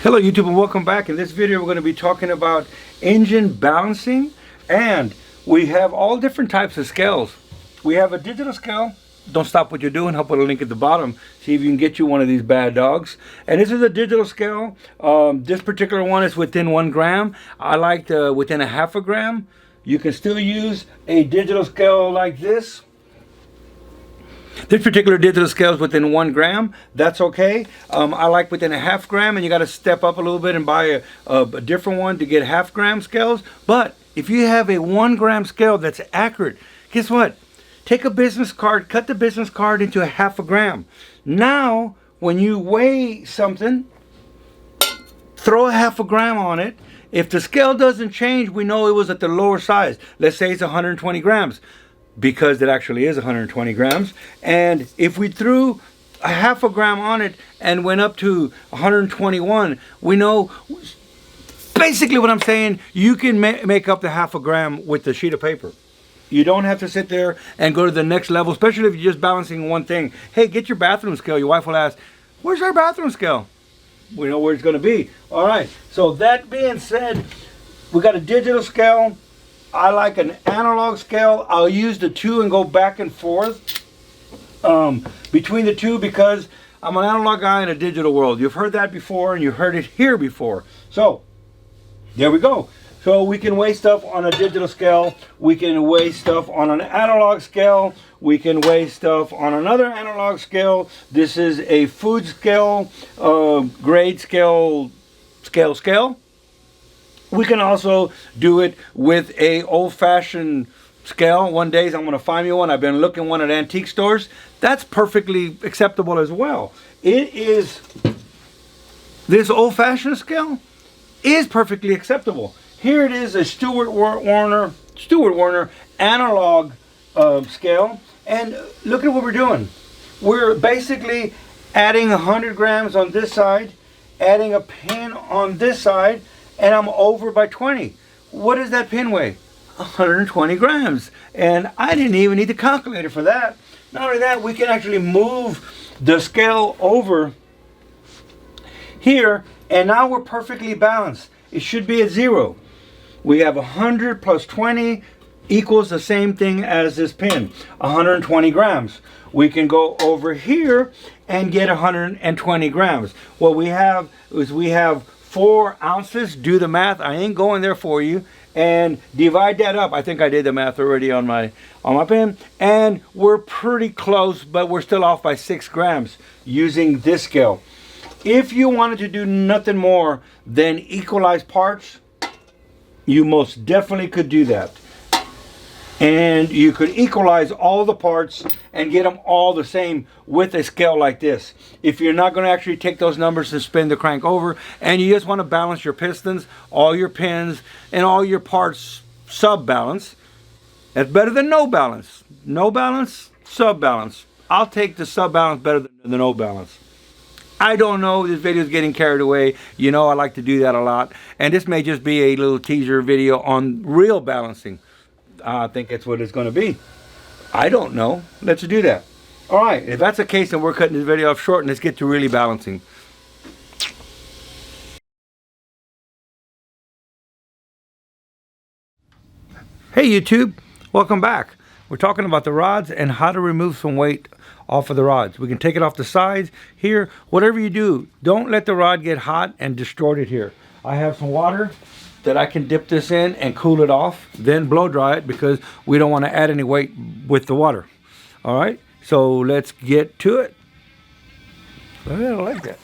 Hello YouTube and welcome back. In this video we're going to be talking about engine balancing, and we have all different types of scales. We have a digital scale. Don't stop what you're doing. I'll put a link at the bottom. See if you can get you one of these bad dogs. And this is a digital scale. This particular one is within 1 gram. I like within 1/2 gram. You can still use a digital scale like this. This particular digital scale is within 1 gram. That's okay. I like within 1/2 gram, and you got to step up a little bit and buy a different one to get 1/2 gram scales. But if you have a 1 gram scale that's accurate, guess what? Take a business card, cut the business card into 1/2 gram. Now, when you weigh something, throw 1/2 gram on it. If the scale doesn't change, we know it was at the lower size. Let's say it's 120 grams. Because it actually is 120 grams. And if we threw 1/2 gram on it and went up to 121, we know basically what I'm saying, you can make up the 1/2 gram with the sheet of paper. You don't have to sit there and go to the next level, especially if you're just balancing one thing. Hey, get your bathroom scale. Your wife will ask, where's our bathroom scale? We know where it's going to be. All right, so that being said, we got a digital scale. I like an analog scale. I'll use the two and go back and forth between the two because I'm an analog guy in a digital world. You've heard that before and you heard it here before. So there we go. So we can weigh stuff on a digital scale. We can weigh stuff on an analog scale. We can weigh stuff on another analog scale. This is a food scale, grade scale, scale. We can also do it with a old-fashioned scale. One day I'm going to find me one. I've been looking one at antique stores. That's perfectly acceptable as well. It is, this old-fashioned scale is perfectly acceptable. Here it is, a Stewart Warner analog scale. And look at what we're doing. We're basically adding 100 grams on this side, adding a pin on this side, and I'm over by 20. What does that pin weigh? 120 grams. And I didn't even need the calculator for that. Not only that, we can actually move the scale over here, and now we're perfectly balanced. It should be at 0. We have 100 plus 20 equals the same thing as this pin, 120 grams. We can go over here and get 120 grams. What we have is we have 4 ounces. Do the math. I ain't going there for you. And divide that up. I think I did the math already on my pen. And we're pretty close, but we're still off by 6 grams using this scale. If you wanted to do nothing more than equalize parts, you most definitely could do that. And you could equalize all the parts and get them all the same with a scale like this. If you're not going to actually take those numbers and spin the crank over, and you just want to balance your pistons, all your pins, and all your parts sub-balance, that's better than no balance. No balance, sub-balance. I'll take the sub-balance better than the no balance. I don't know, this video is getting carried away. You know I like to do that a lot. And this may just be a little teaser video on real balancing. I think that's what it's going to be. I don't know. Let's do that. All right. If that's the case, then we're cutting this video off short and let's get to really balancing. Hey YouTube, welcome back. We're talking about the rods and how to remove some weight off of the rods. We can take it off the sides here. Whatever you do, don't let the rod get hot and distort it here. I have some water that I can dip this in and cool it off, then blow dry it because we don't want to add any weight with the water. All right, so let's get to it. I don't like that.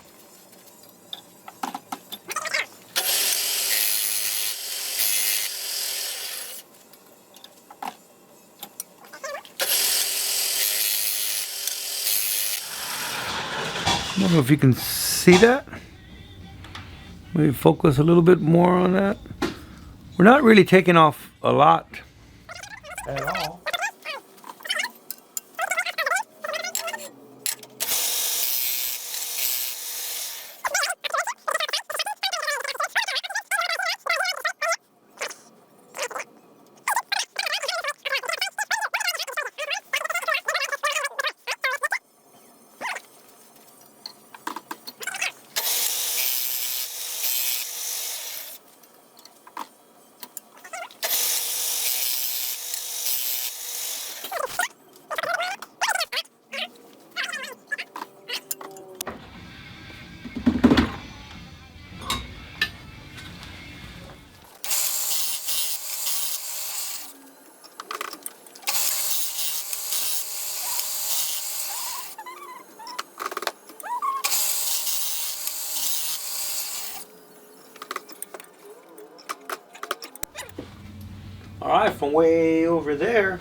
I don't know if you can see that. Maybe focus a little bit more on that. We're not really taking off a lot at all. All right, from way over there.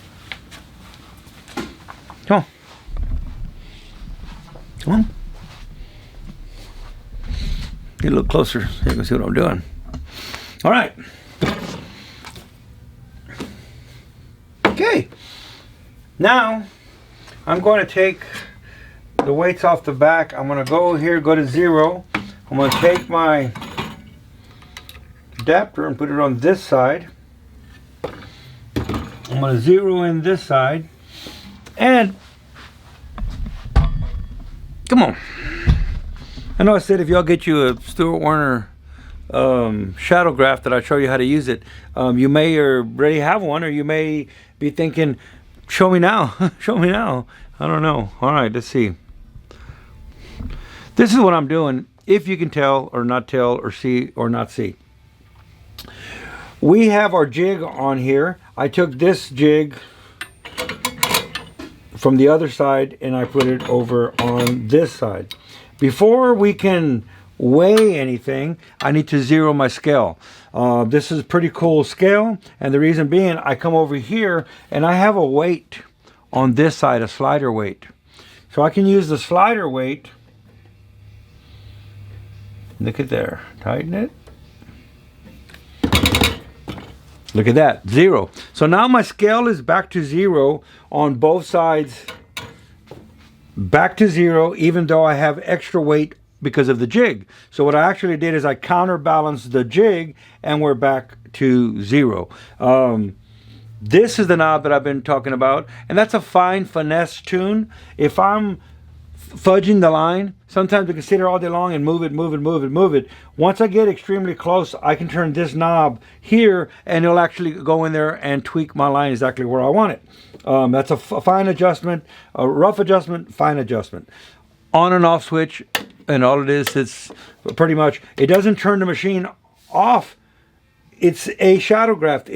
Come on. Come on. Get a little closer so you can see what I'm doing. All right. Okay. Now, I'm going to take the weights off the back. I'm going to go here, go to 0. I'm going to take my adapter and put it on this side. I'm going to 0 in this side. And, come on. I know I said if y'all get you a Stuart Warner shadow graph that I show you how to use it, you may already have one, or you may be thinking, show me now. Show me now. I don't know. All right, let's see. This is what I'm doing, if you can tell or not tell or see or not see. We have our jig on here. I took this jig from the other side and I put it over on this side. Before we can weigh anything, I need to 0 my scale. This is a pretty cool scale, and the reason being, I come over here and I have a weight on this side, a slider weight. So I can use the slider weight. Look at there, tighten it. Look at that, 0. So now my scale is back to 0 on both sides. Back to 0, even though I have extra weight because of the jig. So what I actually did is I counterbalanced the jig and we're back to 0. This is the knob that I've been talking about, and that's a fine finesse tune. If I'm fudging the line, sometimes I can sit here all day long and move it, move it, move it, move it. Once I get extremely close, I can turn this knob here and it'll actually go in there and tweak my line exactly where I want it. That's a fine adjustment, a rough adjustment, fine adjustment. On and off switch, and all it is, it's pretty much, it doesn't turn the machine off. It's a shadow graph.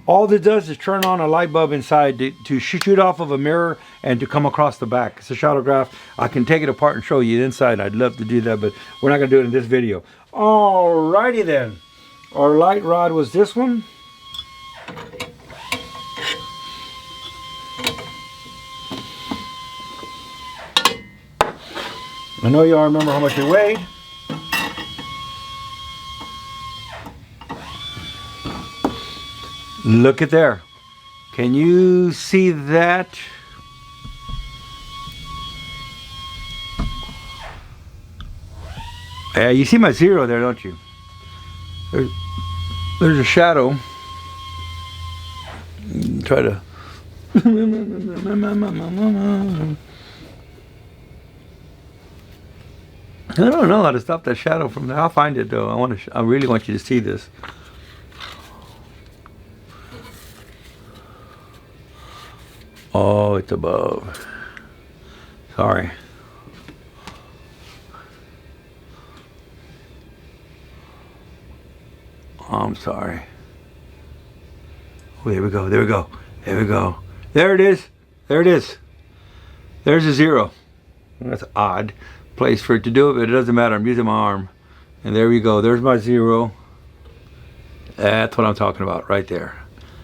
All it does is turn on a light bulb inside to shoot off of a mirror and to come across the back. It's a shadow graph. I can take it apart and show you the inside. I'd love to do that, but we're not going to do it in this video. Alrighty then. Our light rod was this one. I know y'all remember how much it weighed. Look at there. Can you see that? Yeah, you see my 0 there, don't you? There's a shadow. Try to. I don't know how to stop that shadow from there. I'll find it though. I really want you to see this. Oh, it's above. Sorry. I'm sorry. Oh, there we go. There we go. There we go. There it is. There it is. There's a 0. That's odd place for it to do it, but it doesn't matter. I'm using my arm. And there we go. There's my 0. That's what I'm talking about right there.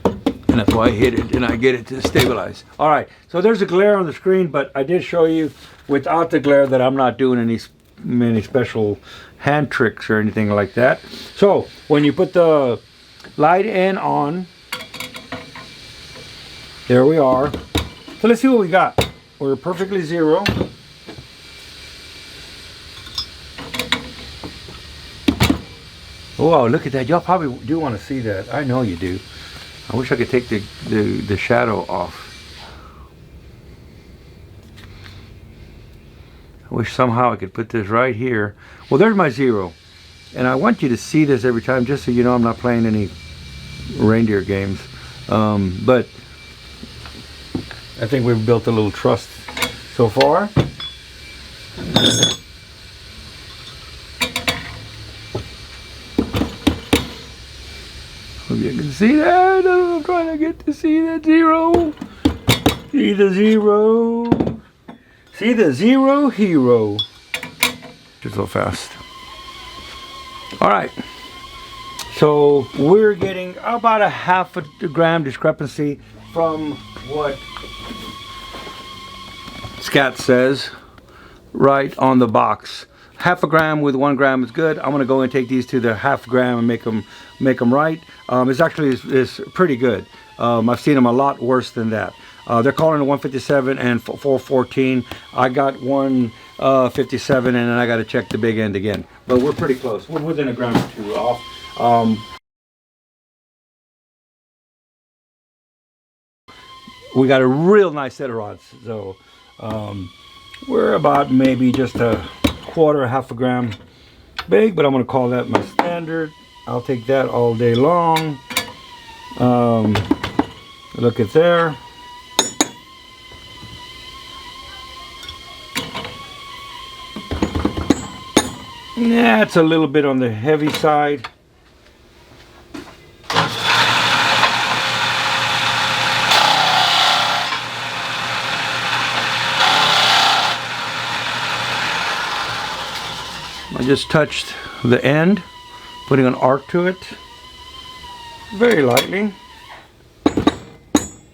And that's why I hit it and I get it to stabilize. All right, so there's a glare on the screen, but I did show you without the glare that I'm not doing many special hand tricks or anything like that. So when you put the light in on, there we are. So let's see what we got. We're perfectly 0. Oh, look at that. Y'all probably do want to see that. I know you do. I wish I could take the shadow off. I wish somehow I could put this right here. Well, there's my 0. And I want you to see this every time, just so you know I'm not playing any reindeer games. But I think we've built a little trust so far. Hope you can see that. I'm trying to get to see that 0. See the 0. See the 0 hero. Just so fast. All right. So we're getting about a half a gram discrepancy from what Scat says right on the box. Half a gram with 1 gram is good. I'm gonna go and take these to the half gram and make them right. It's actually is pretty good. I've seen them a lot worse than that. They're calling it 157 and 414. I got 157 and then I got to check the big end again. But we're pretty close. We're within a gram or two off. We got a real nice set of rods. So we're about maybe just a quarter, half a gram big, but I'm going to call that my standard. I'll take that all day long. Look at there. Yeah, it's a little bit on the heavy side. I just touched the end, putting an arc to it, very lightly.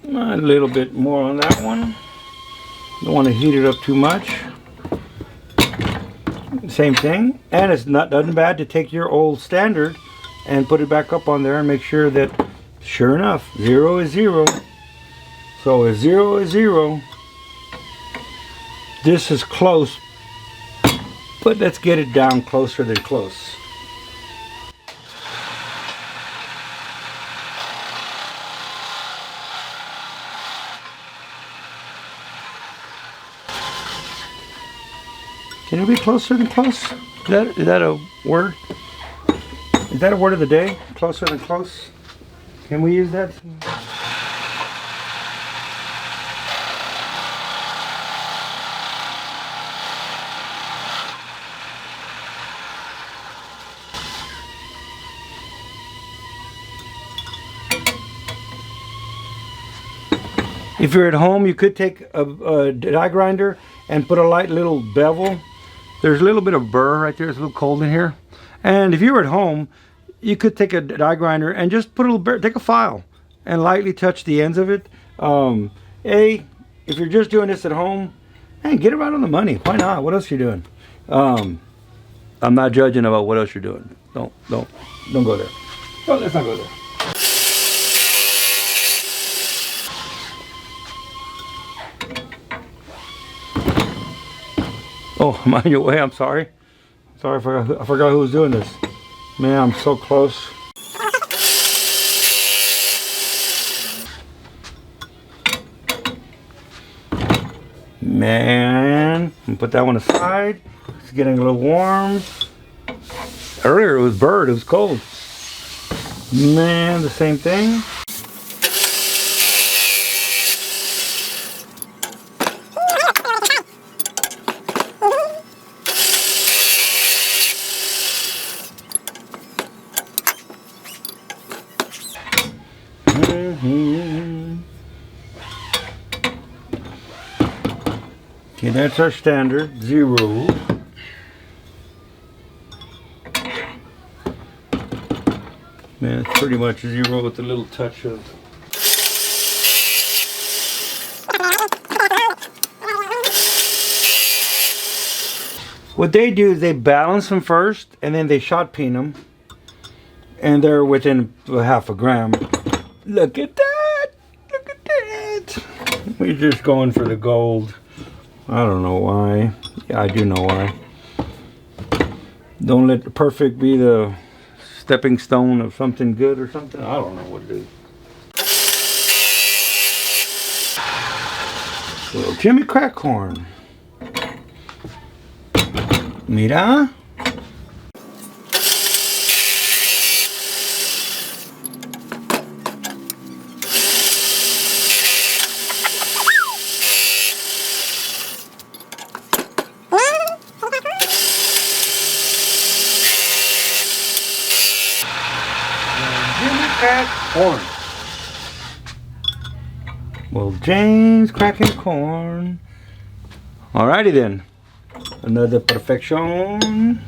A little bit more on that one. Don't want to heat it up too much. Same thing, and it's nothing bad to take your old standard and put it back up on there and make sure that, sure enough, 0 is 0. So if 0 is 0, this is close, but let's get it down closer than close. Can it be closer than close? Is that a word? Is that a word of the day? Closer than close? Can we use that? If you're at home, you could take a die grinder and put a light little bevel. There's a little bit of burr right there. It's a little cold in here. And if you were at home, you could take a die grinder and just put a little burr, take a file and lightly touch the ends of it. If you're just doing this at home, hey, get it right on the money. Why not? What else are you doing? I'm not judging about what else you're doing. Don't go there. Oh, let's not go there. Oh, I'm on your way. I'm sorry. Sorry, I forgot who was doing this. Man, I'm so close. Man, put that one aside. It's getting a little warm. Earlier it was bird. It was cold. Man, the same thing. Okay, that's our standard 0. Man, it's pretty much 0 with a little touch of. What they do is they balance them first, and then they shot peen them, and they're within half a gram. Look at that! Look at that! We're just going for the gold. I don't know why. Yeah, I do know why. Don't let the perfect be the stepping stone of something good or something. I don't know what it is. Little Jimmy Crackhorn. Mira. Corn. Well, James cracking corn. Alrighty then. Another perfection.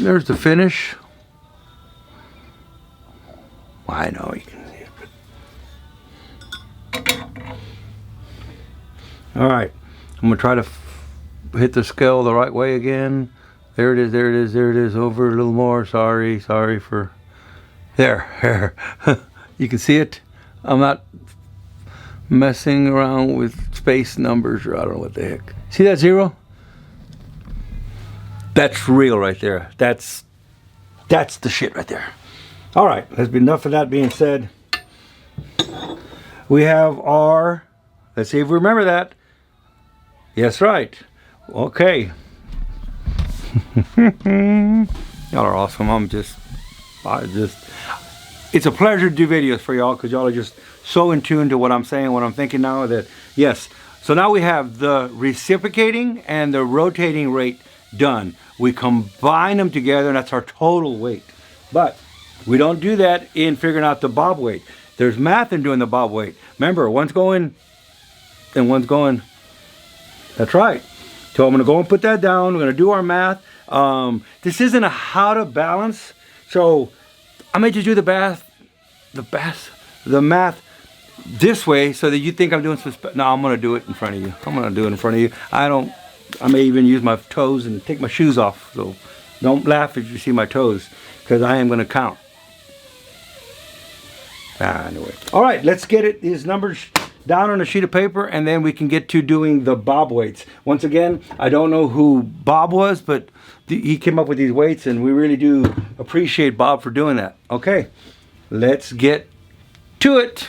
There's the finish. I know you can see it. All right, I'm gonna try to hit the scale the right way again. There it is, there it is, there it is. Over a little more. Sorry for... There. You can see it. I'm not messing around with space numbers, or I don't know what the heck. See that 0? That's real right there. That's the shit right there. All right, there's been enough of that being said. We have our... Let's see if we remember that. Yes, right. Okay. Y'all are awesome. It's a pleasure to do videos for y'all, because y'all are just so in tune to what I'm saying, what I'm thinking now. That yes. So now we have the reciprocating and the rotating rate done. We combine them together, and that's our total weight. But we don't do that in figuring out the bob weight. There's math in doing the bob weight. Remember, one's going and one's going. That's right. So I'm going to go and put that down. We're going to do our math. This isn't a how to balance. So I may just do the math this way, so that you think I'm doing some. No, I'm going to do it in front of you. I'm going to do it in front of you. I may even use my toes and take my shoes off. So don't laugh if you see my toes, because I am going to count. Anyway. All right, let's get these numbers down on a sheet of paper, and then we can get to doing the bob weights. Once again, I don't know who Bob was, but he came up with these weights, and we really do appreciate Bob for doing that. Okay, let's get to it.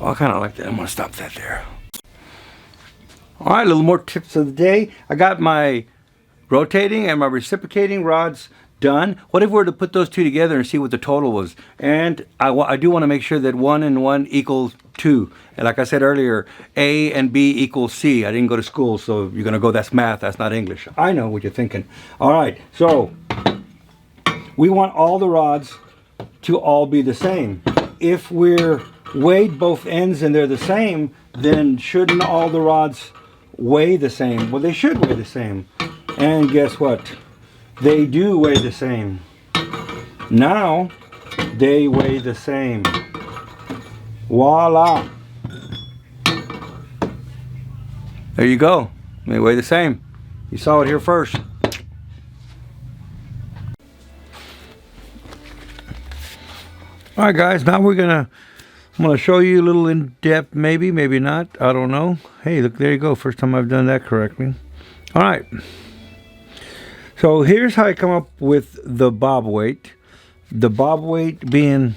Oh, I kind of like that. I'm going to stop that there. All right, a little more tips of the day. I got my rotating and my reciprocating rods done. What if we were to put those two together and see what the total was? And I do want to make sure that 1 and 1 equals 2. And like I said earlier, A and B equals C. I didn't go to school, so you're going to go, that's math, that's not English. I know what you're thinking. All right, so we want all the rods to all be the same. If we're weighed both ends and they're the same, then shouldn't all the rods weigh the same? Well, they should weigh the same. And guess what? They do weigh the same. Now, they weigh the same. Voila. There you go. They weigh the same. You saw it here first. All right, guys. Now I'm gonna show you a little in depth. Maybe not. I don't know. Hey, look, there you go. First time I've done that correctly. All right. So here's how I come up with the bob weight. The bob weight being,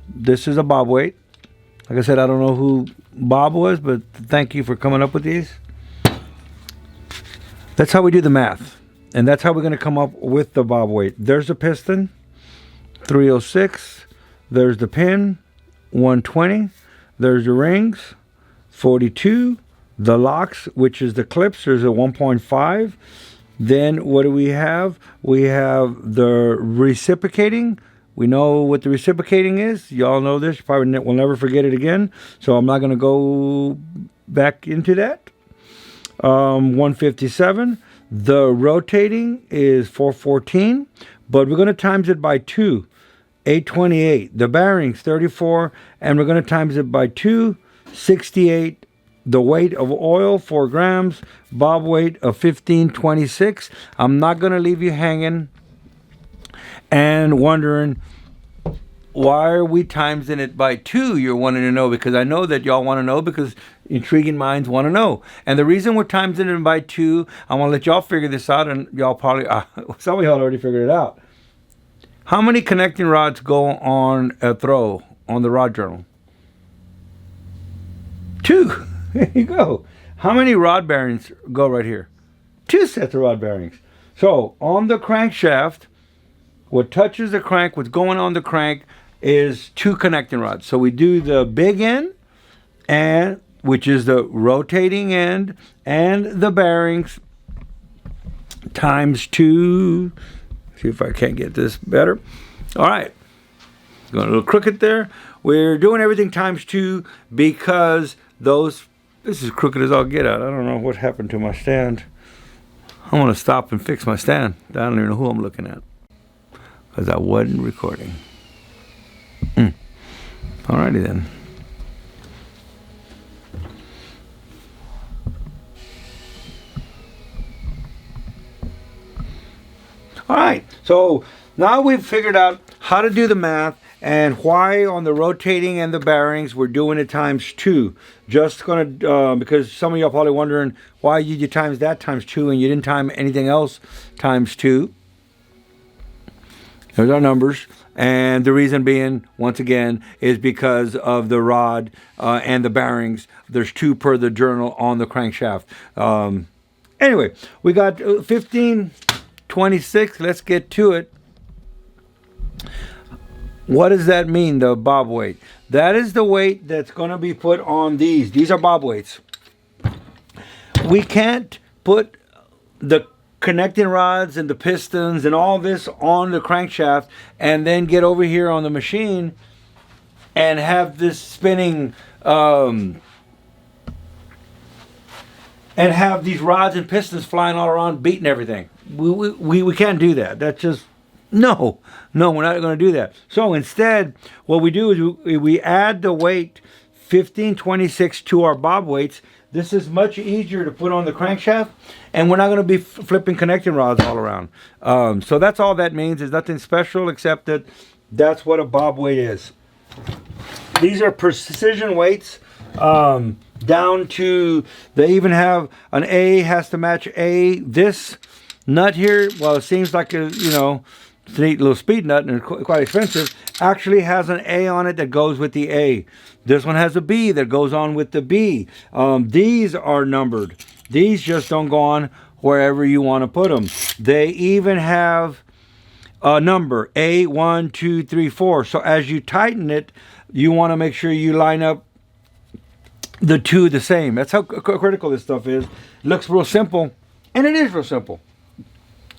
this is a bob weight. Like I said, I don't know who Bob was, but thank you for coming up with these. That's how we do the math. And that's how we're going to come up with the bob weight. There's the piston, 306. There's the pin, 120. There's the rings, 42. The locks, which is the clips, there's a 1.5. Then what do we have? We have the reciprocating. We know what the reciprocating is. Y'all know this. You probably will never forget it again. So I'm not going to go back into that. 157. The rotating is 414. But we're going to times it by 2. 828. The bearings, 34. And we're going to times it by 2. 68. The weight of oil, 4 grams. Bob weight of 1526. I'm not going to leave you hanging and wondering, why are we timesing it by 2? You're wanting to know, because I know that y'all want to know, because intriguing minds want to know. And the reason we're timesing it by 2, I want to let y'all figure this out, and y'all probably, some of y'all already figured it out. How many connecting rods go on a throw on the rod journal? 2. There you go. How many rod bearings go right here? 2 sets of rod bearings. So on the crankshaft, what touches the crank, what's going on the crank, is 2 connecting rods. So we do the big end, and which is the rotating end, and the bearings times 2. See if I can't get this better. All right. Going a little crooked there. We're doing everything times 2 because those... This is crooked as I'll get at. I don't know what happened to my stand. I'm gonna stop and fix my stand. I don't even know who I'm looking at because I wasn't recording. Alrighty then. Alright, so now we've figured out how to do the math and why on the rotating and the bearings we're doing it ×2. Just gonna, because some of y'all probably wondering why you times that ×2 and you didn't time anything else ×2. There's our numbers. And the reason being, once again, is because of the rod and the bearings. There's 2 per the journal on the crankshaft. Anyway, we got 1526. Let's get to it. What does that mean, the bob weight? That is the weight that's going to be put on these. These are bob weights. We can't put the connecting rods and the pistons and all this on the crankshaft and then get over here on the machine and have this spinning and have these rods and pistons flying all around beating everything. We can't do that. That's just no, we're not going to do that. So instead what we do is we add the weight 1526 to our bob weights. This is much easier to put on the crankshaft, and we're not going to be flipping connecting rods all around. So that's all that means. There's nothing special except that that's what a bob weight is. These are precision weights down to, they even have an A has to match A. This nut here, well, it seems like a, you know, it's a neat little speed nut and quite expensive, actually has an A on it that goes with the A. This one has a B that goes on with the B. These are numbered. These just don't go on wherever you want to put them. They even have a number, A, 1, 2, 3, 4. So as you tighten it, you want to make sure you line up the 2 the same. That's how critical this stuff is. It looks real simple, and it is real simple.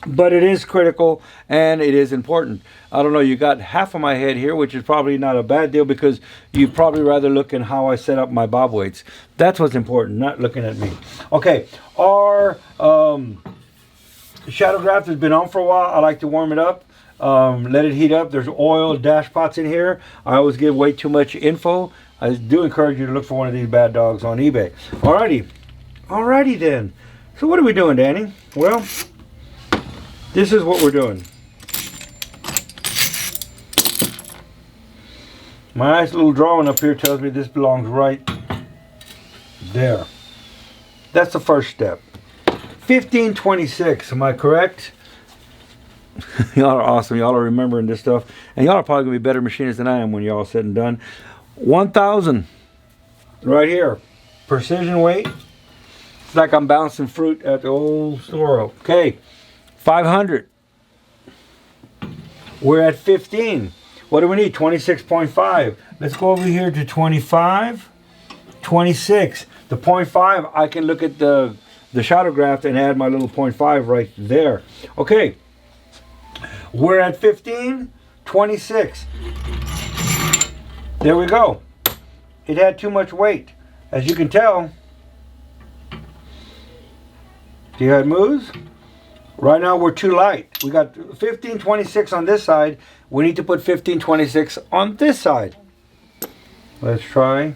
But it is critical and it is important. I don't know, you got half of my head here, which is probably not a bad deal because you probably rather look at how I set up my bob weights. That's what's important, not looking at me. Okay, our shadow graft has been on for a while. I like to warm it up, let it heat up. There's oil dash pots in here. I always give way too much info. I do encourage you to look for one of these bad dogs on eBay. Alrighty then. So what are we doing, Danny? Well, this is what we're doing. My nice little drawing up here tells me this belongs right there. That's the first step. 1526, am I correct? Y'all are awesome. Y'all are remembering this stuff. And y'all are probably going to be better machinists than I am when y'all said and done. 1000 right here. Precision weight. It's like I'm bouncing fruit at the old store. Okay. 500. We're at 15. What do we need? 26.5. Let's go over here to 25. 26. The 0.5, I can look at the shadow graft and add my little 0.5 right there. Okay. We're at 15. 26. There we go. It had too much weight. As you can tell. See how it moves? Right now we're too light. We got 1526 on this side. We need to put 1526 on this side. Let's try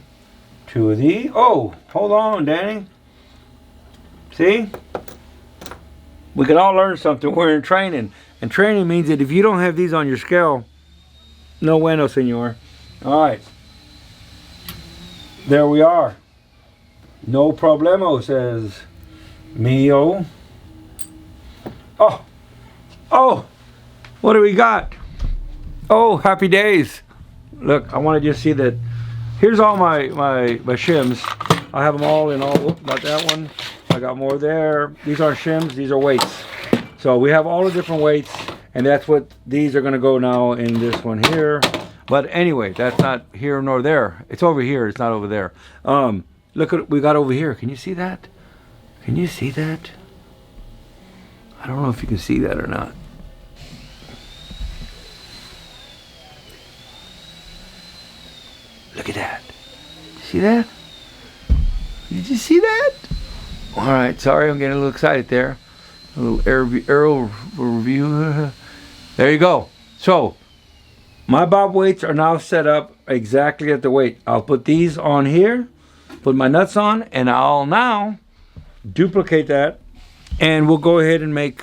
2 of these. Oh, hold on, Danny. See? We can all learn something. We're in training. And training means that if you don't have these on your scale, no bueno, senor. All right. There we are. No problemo, says Mio. Oh, what do we got? Oh, happy days. Look, I want to just see that. Here's all my shims. I have them all in all. Whoop, not that one. I got more there. These aren't shims, these are weights. So we have all the different weights, and that's what these are going to go now in this one here. But anyway, that's not here nor there. It's over here, it's not over there. Look at what we got over here. Can you see that? Can you see that? I don't know if you can see that or not. Look at that. See that? Did you see that? All right, sorry, I'm getting a little excited there. A little aero review. There you go. So my bob weights are now set up exactly at the weight. I'll put these on here, put my nuts on, and I'll now duplicate that, and we'll go ahead and make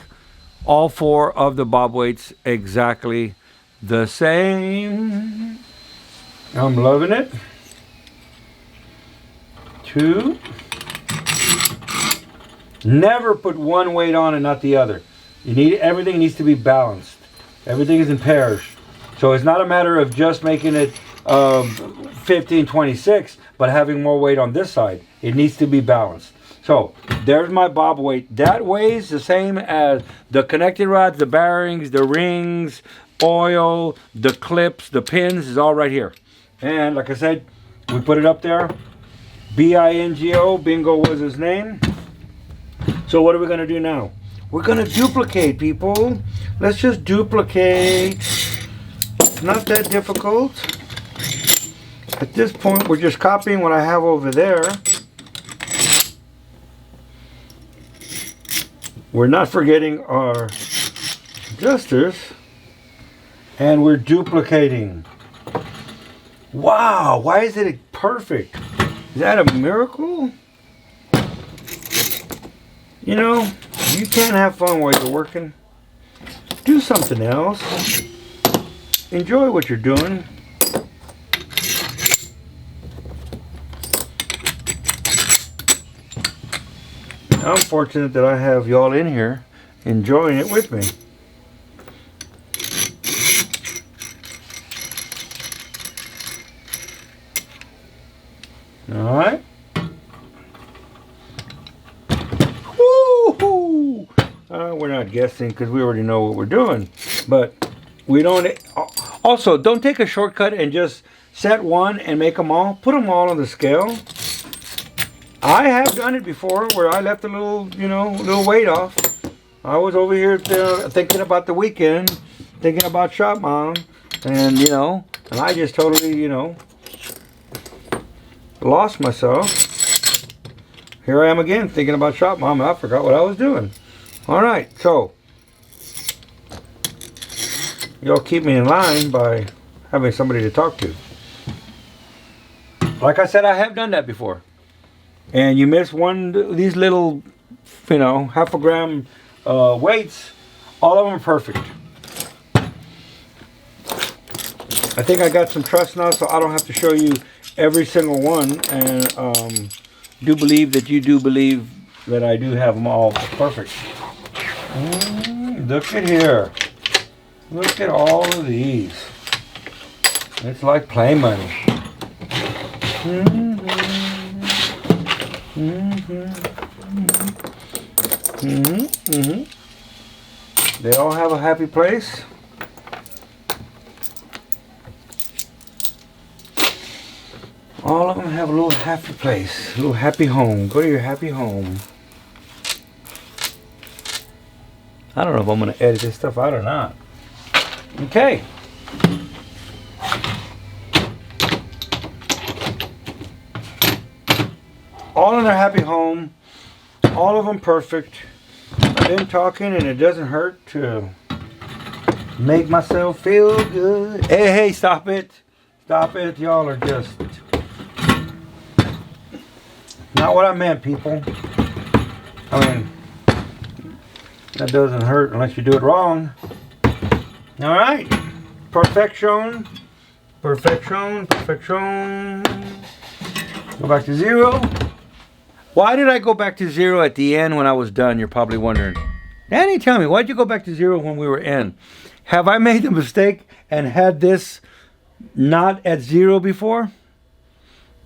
all 4 of the bob weights exactly the same. I'm loving it. 2. Never put one weight on and not the other. Everything needs to be balanced. Everything is in pairs. So it's not a matter of just making it 15/26, but having more weight on this side. It needs to be balanced. So there's my bob weight. That weighs the same as the connecting rods, the bearings, the rings, oil, the clips, the pins is all right here. And like I said, we put it up there. BINGO, Bingo was his name. So what are we going to do now? We're going to duplicate, people. Let's just duplicate. It's not that difficult. At this point, we're just copying what I have over there. We're not forgetting our adjusters. And we're duplicating. Wow, why is it perfect? Is that a miracle? You know, you can't have fun while you're working. Do something else. Enjoy what you're doing. I'm fortunate that I have y'all in here enjoying it with me. All right. Woo-hoo! We're not guessing because we already know what we're doing. But we don't. Also, don't take a shortcut and just set one and make them all. Put them all on the scale. I have done it before where I left a little, little weight off. I was over here thinking about the weekend, thinking about shop mount, and and I just totally, lost myself. Here I am again thinking about shop mom. I forgot what I was doing. All right, so y'all keep me in line by having somebody to talk to. Like I said, I have done that before. And you miss these little, half a gram weights. All of them are perfect. I think I got some trust now, so I don't have to show you every single one, and do believe that you do believe that I do have them all perfect. Look at here. Look at all of these. It's like play money. They all have a happy place. All of them have a little happy place, a little happy home. Go to your happy home. I don't know if I'm going to edit this stuff out or not. Okay. All in their happy home. All of them perfect. I've been talking and it doesn't hurt to make myself feel good. Hey, stop it. Stop it. Y'all are just not what I meant, people. I mean, that doesn't hurt unless you do it wrong. All right. Perfection. Perfection. Perfection. Go back to 0. Why did I go back to 0 at the end when I was done? You're probably wondering. Danny, tell me, why'd you go back to 0 when we were in? Have I made the mistake and had this not at 0 before?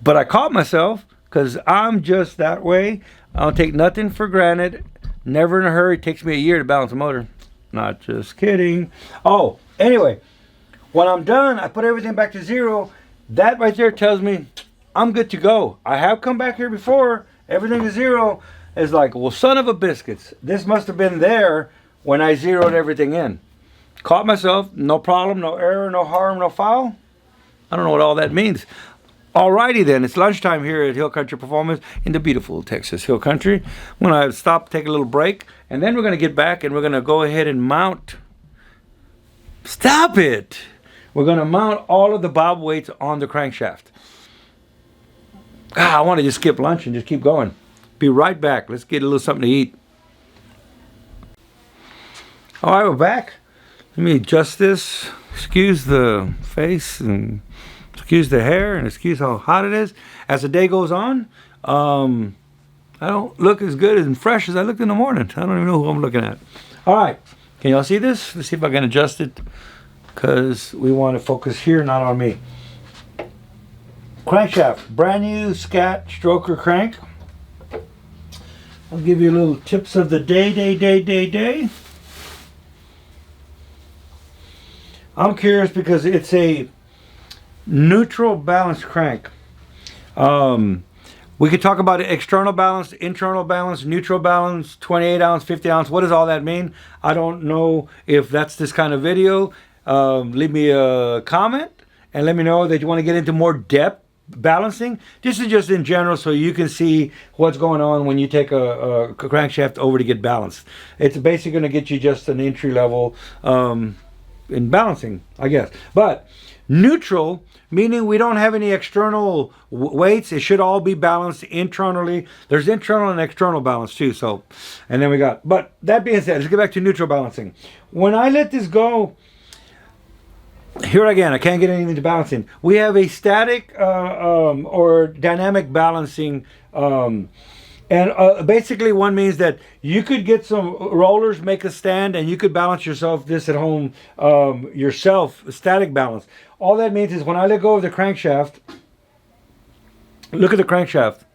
But I caught myself because I'm just that way. I don't take nothing for granted. Never in a hurry. It takes me a year to balance a motor. Not just kidding. Oh, anyway, when I'm done, I put everything back to 0. That right there tells me I'm good to go. I have come back here before. Everything is 0. It's like, well, son of a biscuits. This must have been there when I zeroed everything in. Caught myself. No problem, no error, no harm, no foul. I don't know what all that means. Alrighty then, it's lunchtime here at Hill Country Performance in the beautiful Texas Hill Country. I'm going to stop, take a little break, and then we're going to get back and we're going to go ahead and mount. Stop it! We're going to mount all of the bob weights on the crankshaft. I want to just skip lunch and just keep going. Be right back. Let's get a little something to eat. Alright, we're back. Let me adjust this. Excuse the face and excuse the hair and excuse how hot it is. As the day goes on, I don't look as good and fresh as I looked in the morning. I don't even know who I'm looking at. Alright, can y'all see this? Let's see if I can adjust it, because we want to focus here, not on me. Crankshaft, brand new Scat stroker crank. I'll give you a little tips of the day. I'm curious because it's a neutral balance crank. We could talk about external balance, internal balance, neutral balance, 28 ounce, 50 ounce. What does all that mean? I don't know if that's this kind of video. Leave me a comment and let me know that you want to get into more depth balancing. This is just in general so you can see what's going on when you take a crankshaft over to get balanced. It's basically going to get you just an entry level in balancing, I guess. But neutral, meaning we don't have any external weights. It should all be balanced internally. There's internal and external balance too. So, and then we got, but that being said, let's get back to neutral balancing. When I let this go, here again, I can't get anything to balancing. We have a static or dynamic balancing, and basically one means that you could get some rollers, make a stand, and you could balance yourself this at home yourself, static balance. All that means is when I let go of the crankshaft, look at the crankshaft.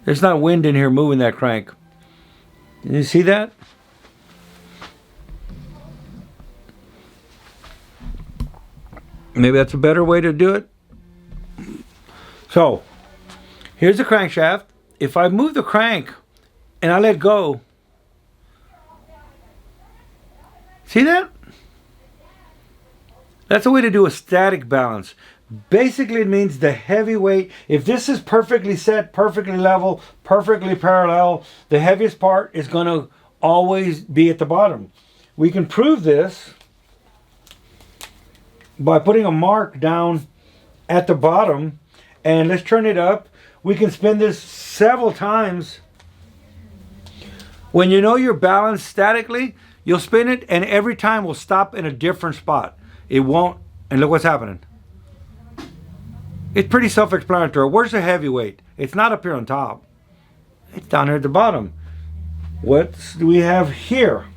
There's not wind in here moving that crank. Can you see that? Maybe that's a better way to do it. So, here's the crankshaft. If I move the crank and I let go, see that? That's a way to do a static balance. Basically, it means the heavy weight, if this is perfectly set, perfectly level, perfectly parallel, the heaviest part is going to always be at the bottom. We can prove this by putting a mark down at the bottom, and let's turn it up. We can spin this several times. When you know you're balanced statically, you'll spin it and every time will stop in a different spot. It won't, and look what's happening. It's pretty self-explanatory. Where's the heavy weight? It's not up here on top. It's down here at the bottom. What do we have here?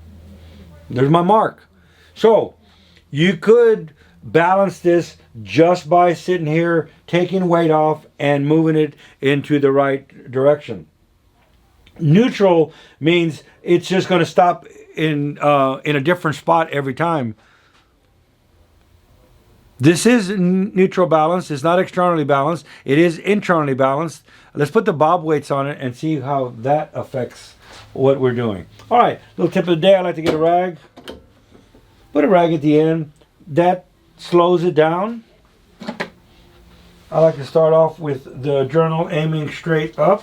There's my mark. So you could balance this just by sitting here, taking weight off and moving it into the right direction. Neutral means it's just going to stop in a different spot every time. This is neutral balance. It's not externally balanced. It is internally balanced. Let's put the bob weights on it and see how that affects what we're doing. All right, little tip of the day. I like to get a rag. Put a rag at the end. That slows it down. I like to start off with the journal aiming straight up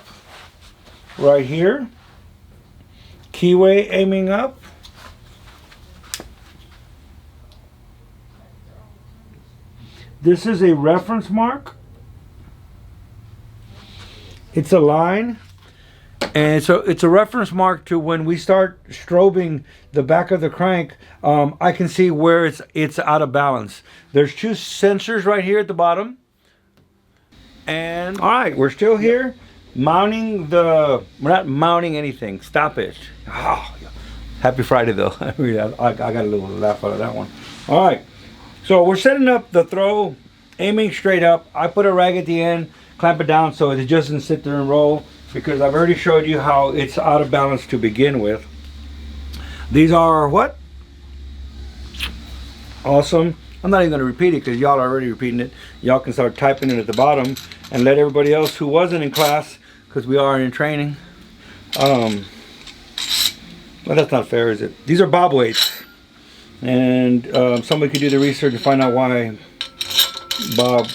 right here. Keyway aiming up. This is a reference mark. It's a line. And so it's a reference mark to when we start strobing the back of the crank, I can see where it's out of balance. There's two sensors right here at the bottom. And all right, we're still here mounting we're not mounting anything. Stop it. Oh, happy Friday though. I got a little laugh out of that one. All right, so we're setting up the throw, aiming straight up. I put a rag at the end, clamp it down so it doesn't sit there and roll, because I've already showed you how it's out of balance to begin with. These are what? Awesome. I'm not even going to repeat it because y'all are already repeating it. Y'all can start typing it at the bottom and let everybody else who wasn't in class, because we are in training. Well, that's not fair, is it? These are bob weights. And somebody could do the research and find out why bob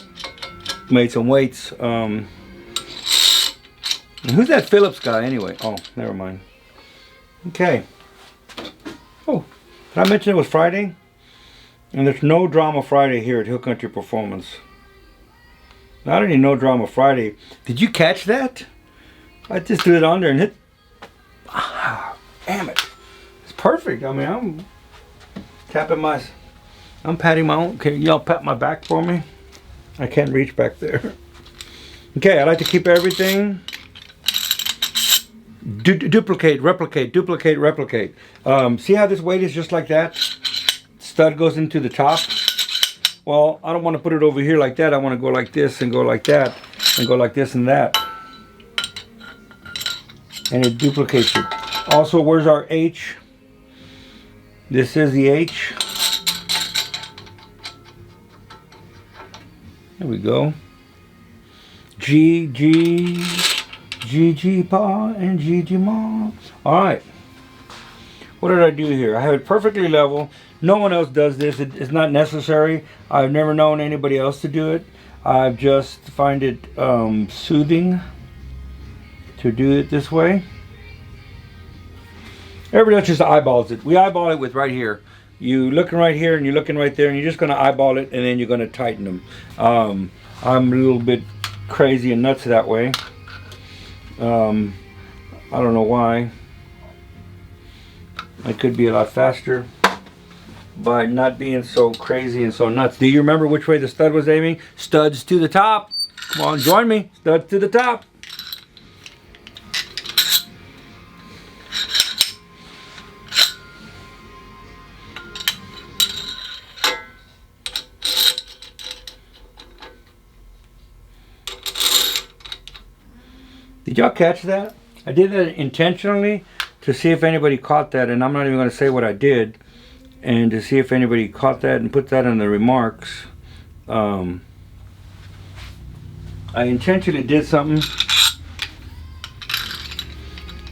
made some weights. Who's that Phillips guy anyway? Oh, never mind. Okay. Oh, did I mention it was Friday? And there's no drama Friday here at Hill Country Performance. Not only no drama Friday. Did you catch that? I just threw it on there and hit. Ah, damn it. It's perfect. I mean, I'm patting my own. Can y'all pat my back for me? I can't reach back there. Okay, I like to keep everything. Duplicate, replicate, duplicate, replicate. See how this weight is just like that? Stud goes into the top. Well, I don't want to put it over here like that. I want to go like this and go like that and go like this and that. And it duplicates it. Also, where's our H? This is the H. There we go. G, G, G, G, pa, and G, G, ma. All right. What did I do here? I have it perfectly level. No one else does this. It's not necessary. I've never known anybody else to do it. I just find it soothing to do it this way. Everybody else just eyeballs it. We eyeball it with right here. You looking right here and you're looking right there, and you're just going to eyeball it, and then you're going to tighten them. I'm a little bit crazy and nuts that way. I don't know why. I could be a lot faster by not being so crazy and so nuts. Do you remember which way the stud was aiming? Studs to the top. Come on, join me. Studs to the top. Did y'all catch that? I did that intentionally to see if anybody caught that, and I'm not even going to say what I did, and to see if anybody caught that and put that in the remarks. I intentionally did something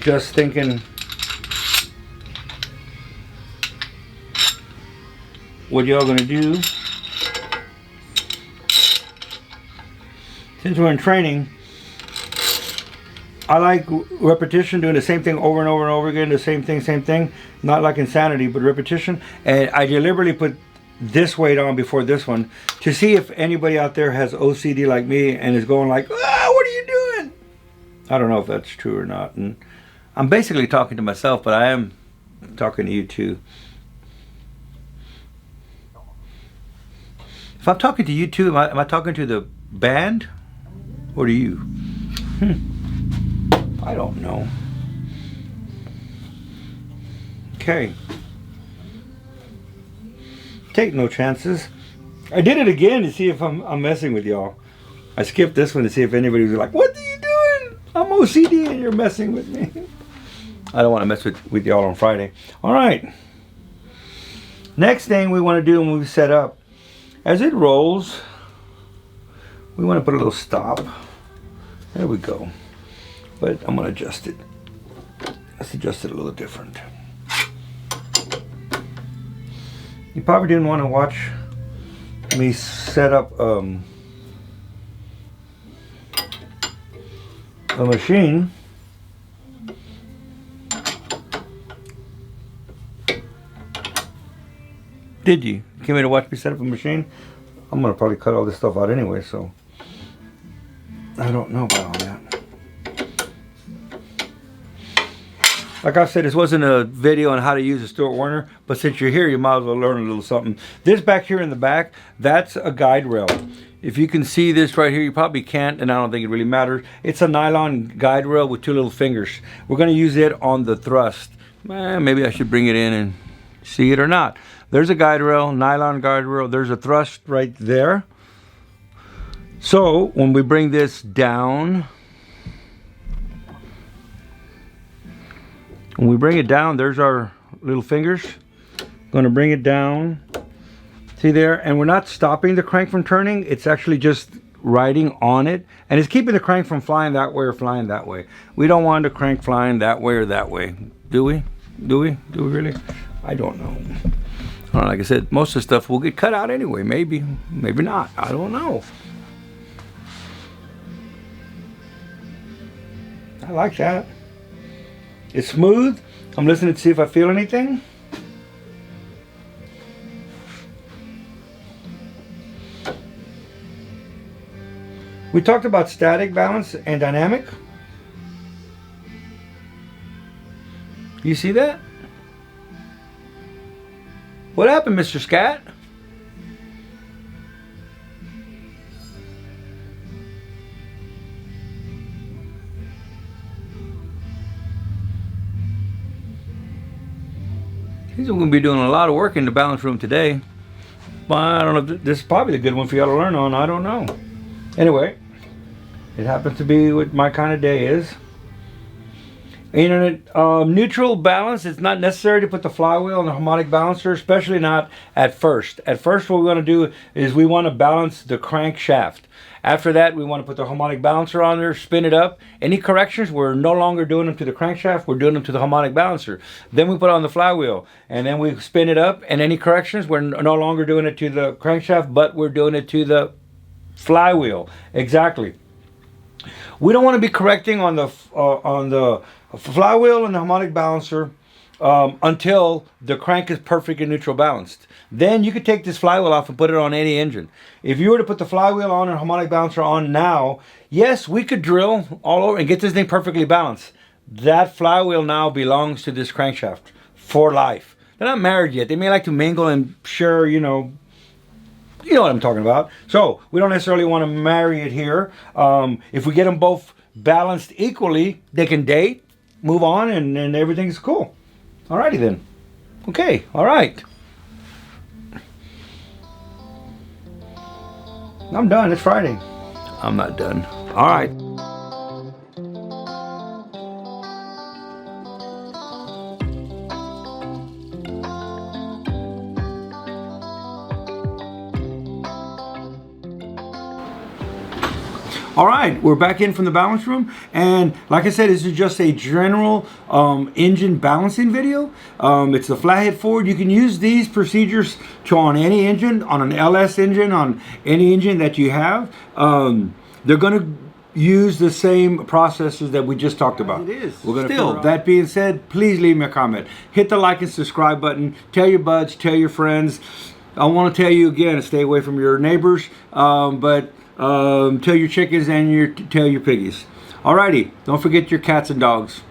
just thinking what y'all going to do. Since we're in training, I like repetition, doing the same thing over and over and over again, the same thing. Not like insanity, but repetition. And I deliberately put this weight on before this one to see if anybody out there has OCD like me and is going like, ah, what are you doing? I don't know if that's true or not. And I'm basically talking to myself, but I am talking to you too. If I'm talking to you too, am I talking to the band or to you? I don't know. Okay. Take no chances. I did it again to see if I'm messing with y'all. I skipped this one to see if anybody was like, what are you doing? I'm OCD and you're messing with me. I don't want to mess with y'all on Friday. All right. Next thing we want to do when we set up, as it rolls, we want to put a little stop. There we go. But I'm going to adjust it. Let's adjust it a little different. You probably didn't want to watch me set up a machine. Did you? You came here to watch me set up a machine? I'm going to probably cut all this stuff out anyway, so I don't know about all that. Like I said, this wasn't a video on how to use a Stuart Warner, but since you're here, you might as well learn a little something. This back here in the back, that's a guide rail. If you can see this right here, you probably can't, and I don't think it really matters. It's a nylon guide rail with two little fingers. We're going to use it on the thrust. Maybe I should bring it in and see it or not. There's a guide rail, nylon guide rail. There's a thrust right there. So when we bring this down, when we bring it down, there's our little fingers. Going to bring it down. See there? And we're not stopping the crank from turning. It's actually just riding on it. And it's keeping the crank from flying that way or flying that way. We don't want the crank flying that way or that way. Do we? Do we? Do we really? I don't know. Like I said, most of the stuff will get cut out anyway. Maybe. Maybe not. I don't know. I like that. It's smooth. I'm listening to see if I feel anything. We talked about static balance and dynamic. You see that? What happened, Mr. Scat? He's going to be doing a lot of work in the balance room today. Well, I don't know if this is probably a good one for y'all to learn on. I don't know. Anyway, it happens to be what my kind of day is. In a neutral balance, it's not necessary to put the flywheel on the harmonic balancer, especially not at first. At first, what we want to do is we want to balance the crankshaft. After that, we want to put the harmonic balancer on there, spin it up. Any corrections, we're no longer doing them to the crankshaft, we're doing them to the harmonic balancer. Then we put on the flywheel, and then we spin it up, and any corrections, we're no longer doing it to the crankshaft, but we're doing it to the flywheel. Exactly. We don't want to be correcting on the flywheel and the harmonic balancer until the crank is perfectly neutral balanced. Then you could take this flywheel off and put it on any engine. If you were to put the flywheel on and harmonic balancer on now, yes, we could drill all over and get this thing perfectly balanced. That flywheel now belongs to this crankshaft for life. They're not married yet. They may like to mingle and share, you know what I'm talking about. So we don't necessarily want to marry it here. If we get them both balanced equally, they can date, move on, and everything's cool. Alrighty then. Okay, alright. I'm done. It's Friday. I'm not done. Alright. All right, we're back in from the balance room, and like I said, this is just a general engine balancing video. It's the flathead forward. You can use these procedures on any engine, on an LS engine, on any engine that you have. They're going to use the same processes that we just talked about. It is. We're going to still. That being said, please leave me a comment. Hit the like and subscribe button. Tell your buds. Tell your friends. I want to tell you again, stay away from your neighbors, but tell your chickens and tell your piggies. Alrighty, don't forget your cats and dogs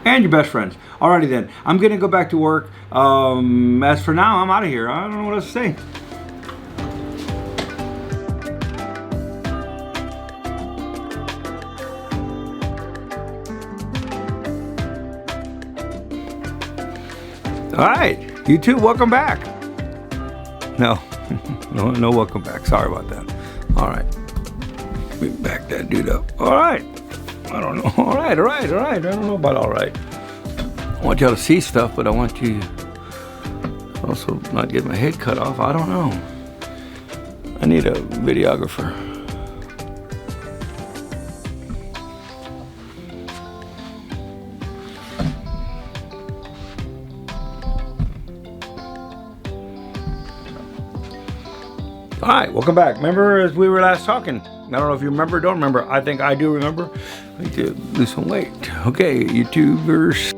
and your best friends. Alrighty then, I'm gonna go back to work. As for now, I'm out of here. I don't know what else to say. Alright, you too, welcome back. No, no welcome back. Sorry about that. All right, we back that dude up. All right, I don't know. All right. I don't know about all right. I want y'all to see stuff, but I want you also not get my head cut off. I don't know. I need a videographer. All right, welcome back. Remember as we were last talking? I don't know if you remember, don't remember. I think I do remember. I need to lose some weight. Okay, YouTubers.